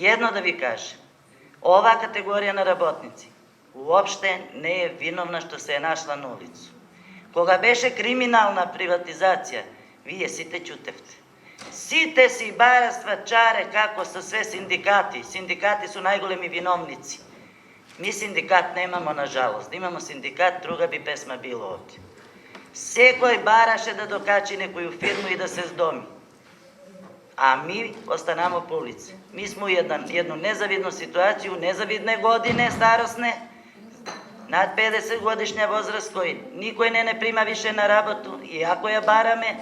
Jedno da vi kažem, ova kategorija na работници uopšte ne je vinovna što se je našla na ulicu. Koga beše kriminalna privatizacija, vi je site ćutevte. Site si barastva čare kako sa sve sindikati. Sindikati su najgolemi vinovnici. Mi sindikat nemamo, nažalost. Imamo sindikat, druga bi pesma bilo ovdje. Sekoj baraše da dokači nekoju firmu i da se zdomi. A mi ostanamo po ulici. Mi smo u jednu nezavidnu situaciju, nezavidne godine starosne, nad 50-godišnja возраст koji nikoj ne prima više na работу, iako je barame,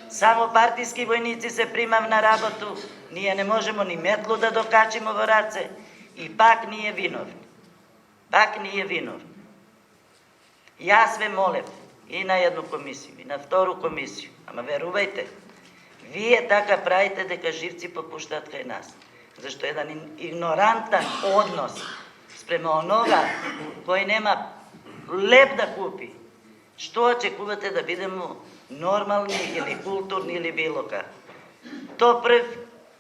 samo partijski vojnici se primav na работу, nije ne možemo ni metlu da dokačimo vorace i pak nije vinovni. Pak nije vinovni. Ja sve molim i na jednu komisiju i na vtoru komisiju, ama verujte, vi je taka pravite deka živci popuštat kaj nas. Zašto jedan ignorantan odnos sprema onoga koji nema lep da kupi. Što očekujete da budemo normalni ili kulturni ili bilo kako?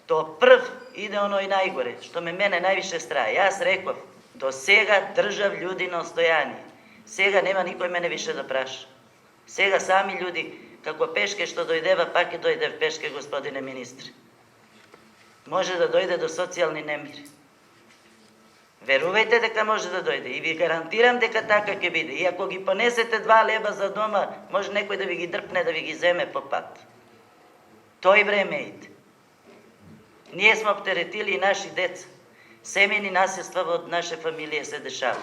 To prv ide ono i najgore, što mene najviše straje. Ja sam rekao, do sega držav ljudi na ostojanje. Sega nema nikoj mene više da praša. Sega sami ljudi, kako peške što dojdeva, pak je dojde peške, gospodine ministre. Može da dojde do socijalni nemir. Verujte deka može da dojde i vi garantiram deka taka ke bide. I ako gi ponesete 2 leba za doma, može nekoj da vi gi drpne, da vi gi zeme po pat. To i vreme ide. Nije smo opteretili i naši deca. Semeni nasljedstva od naše familije se dešava.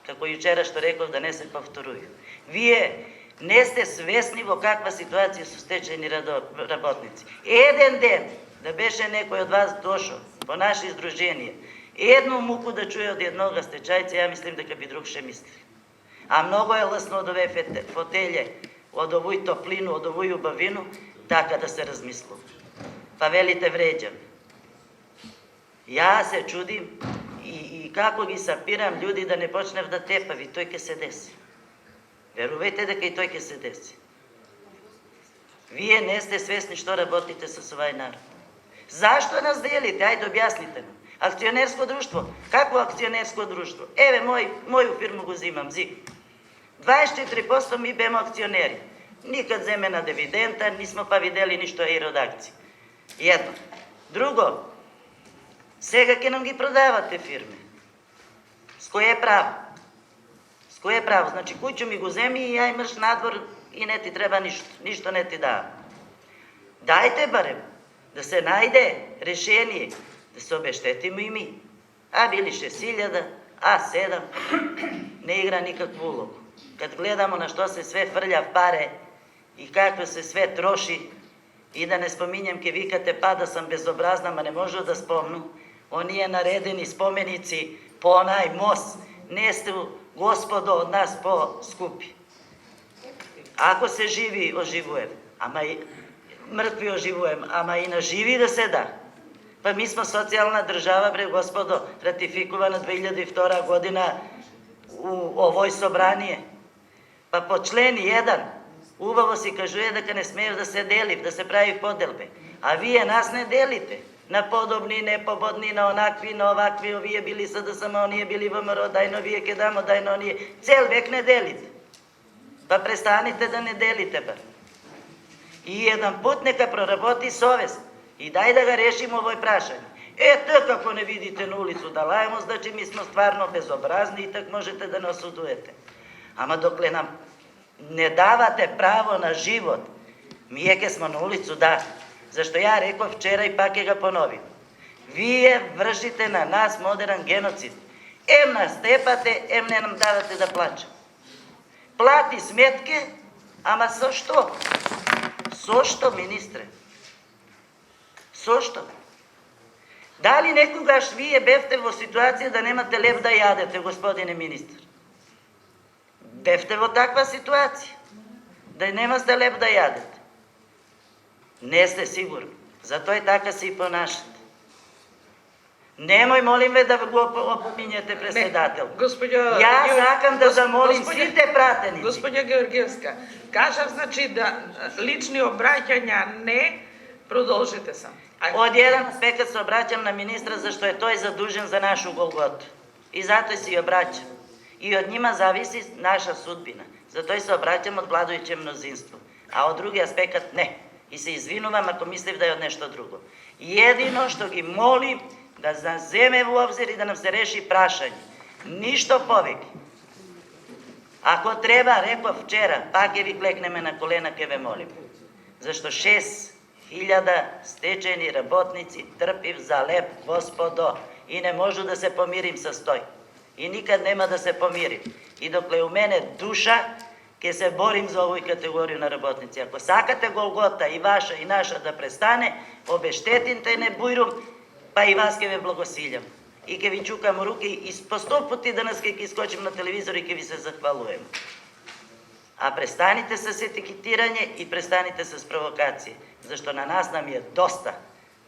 Kako jučera što rekao da ne se povtoruju. Vi ne ste svesni vo kakva situacija su stečajni работници. Jedan den da beše nekoj od vas došao po naše izdruženje, jednu muku da čuje od jednoga stečajca, ja mislim da kad bi drug še mislili. A mnogo je lasno od ove fotelje, od ovuj toplinu, od ovuj ubavinu, taka da se razmislu. Pa velite vređam. Ja se čudim i kako gi sapiram ljudi da ne počnev da tepavi, to je ke se desi. Verujte da kaj to je ke se desi. Vi ne ste svesni što rabotite sa svoj narod. Zašto nas delite? Ajde objasnite nam. Akcionersko društvo. Kako akcionersko društvo? Eve, moju firmu go uzimam, ZIG. 24% mi bemo akcioneri. Nikad zemena dividenda, nismo pa videli ništo i od akcije. Jedno. Drugo, сега ke nam gi prodavate firme. S koje je pravo? S koje je pravo? Znači, kuću mi go uzemi i ja imaš nadvor i ne ti treba ništo ne ti da. Dajte barem da se najde rešenje da se obeštetimo i mi. A bili 6.000, a 7, ne igra nikakvu ulogu. Kad gledamo na što se sve frlja pare i kako se sve troši, i da ne spominjem ke vikate pa da sam bezobrazna, ma ne možu da spomnu, oni je naredeni spomenici po onaj most, ne ste gospodo od nas po skupi. Ako se živi, oživujem, ama i mrtvi oživujem, ama i na živi da se da. Pa mi smo socijalna država, bre gospodo, ratifikovana 2002. godina u ovoj sobranije. Pa po členi 1 uvavo si kažuje da ne smeju da se deli, da se pravi podelbe. A vi je nas ne delite. Na podobni, nepobodni, na onakvi, na ovakvi, ovi je bili sada samo, oni je bili VMRO, dajno vi je ke damo, dajno oni je. Cel vek ne delite. Pa prestanite da ne delite bar. I jedan put neka proraboti sovest. I daj da ga rešimo ovoj prašanju. To kako ne vidite na ulicu da lajemo, znači mi smo stvarno bezobrazni i tak možete da nas osudujete. Ama dokle nam ne davate pravo na život, mi je smo na ulicu da. Zašto ja rekao včera i pak je ga ponovim. Vi je vršite na nas modern genocid. Em nas tepate, em ne nam davate da plaćamo. Plati smetke, ama so što? So što, ministre? So što? Da li nekogaš vi je bevte vo situaciji da nemate lep da jadete, gospodine ministar? Bevte vo takva situacija? Da nema ste lep da jadete? Ne ste sigurni. Zato je taka se i ponašate. Nemoj, molim ve, da go opominjete predsjedatelj. Ja sakam da zamolim svi te pratenici. Gospođa Georgijevska, kažem znači da lični obraćanja ne, Продолжите сам. Од еден аспект се обраќам на министра, зашто е тој задужен за нашу Голготу. И затоа се обраќам. И од нима зависи наша судбина. Затоа се обраќам од владујуće мнозинство. А од други аспект не. И се извинувам ако мислив да е од нешто друго. Едино што ги молим да земе во обзир и да нам се реши прашање. Ништо повеќе. Ако треба, реков вчера, пак ќе ви клекнеме на колена, ќе ве молим. Зашто 6.000 стечени работници трпив за леп, Господо, и не можу да се помирим со тој. И никад нема да се помирим. И докле у мене душа, ќе се борим за овој категорија на работници. Ако сакате Голгота и ваша и наша да престане, обештетите не бујрум, па и вас ќе ве благосилјам. И ќе ви чукам руки и по 100 пути денес ќе искочим на телевизор и ќе ви се захвалуjem. А престаните с етикетирање и престаните с провокација, зашто на нас нам е доста.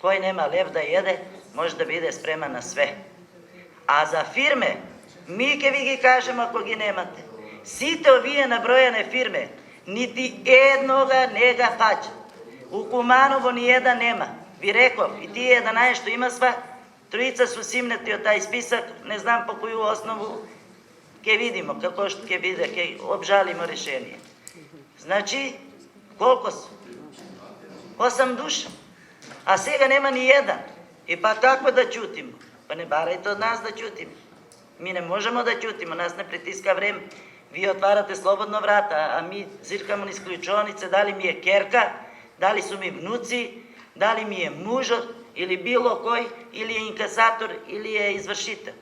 Кој нема лев да једе, може да биде спремен на све. А за фирме, ми ќе ви ги кажем ако ги немате. Сите овие набројане фирме, нити еднога не га фаќа. У Куманово ни еден нема. Ви реков, и тие 11 што има сва, троица су симнати од тај список, не знам по коју основу, ќе видимо како што ќе биде, ќе обжалимо решение. Значи, колко су? 8 душа. А сега нема ни еден. И па како да ќутимо? Па не барајте од нас да ќутимо. Ми не можемо да ќутимо, нас не притиска време. Вие отварате слободно врата, а ми зиркамо низ клучонице, дали ми е керка, дали су ми внуци, дали ми е мужот, или било кој, или е инкасатор, или е извршител.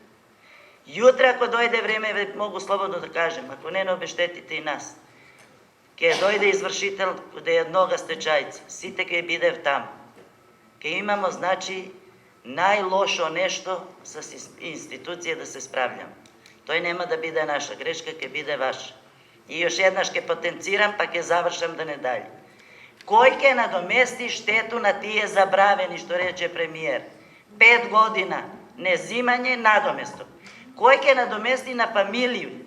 Јутре, ако дојде време, могу слободно да кажем, ако не обештетите и нас, ќе дојде извршител каде е еднога стечајца, сите ќе бидев таму. Ќе имамо, значи, најлошо нешто с институција да се справljamo. Тој нема да биде наша грешка, ќе биде ваша. И још еднаш ќе потенцирам, па ќе завршам да не дали. Кој ќе надомести штету на тие забравени, што рече премиер? 5 година незимање надоместо. Кој ќе надомести на фамилију?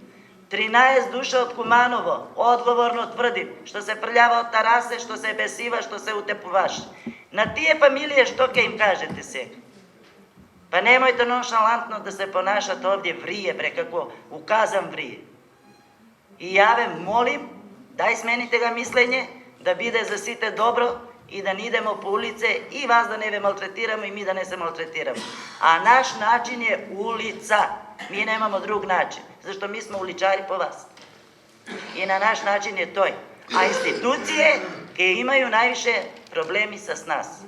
13 душа од Куманово, одговорно тврдим, што се прљава од тарасе, што се бесива, што се утепуваше. На тие фамилije што ќе им кажете сега? Па немојте ноншалантно да се понашате овдje врие, бре, како указам врие. И ја ве молим, дај смените га мислење, да биде за сите добро и да не идемо по улице и вас да не ве малтретираме и ми да не се малтретираме. А наш начин е улица. Ми немамо друг начин, зашто ми сме уличари по вас. И на наш начин е тој. А институције ќе имају највише проблеми с нас.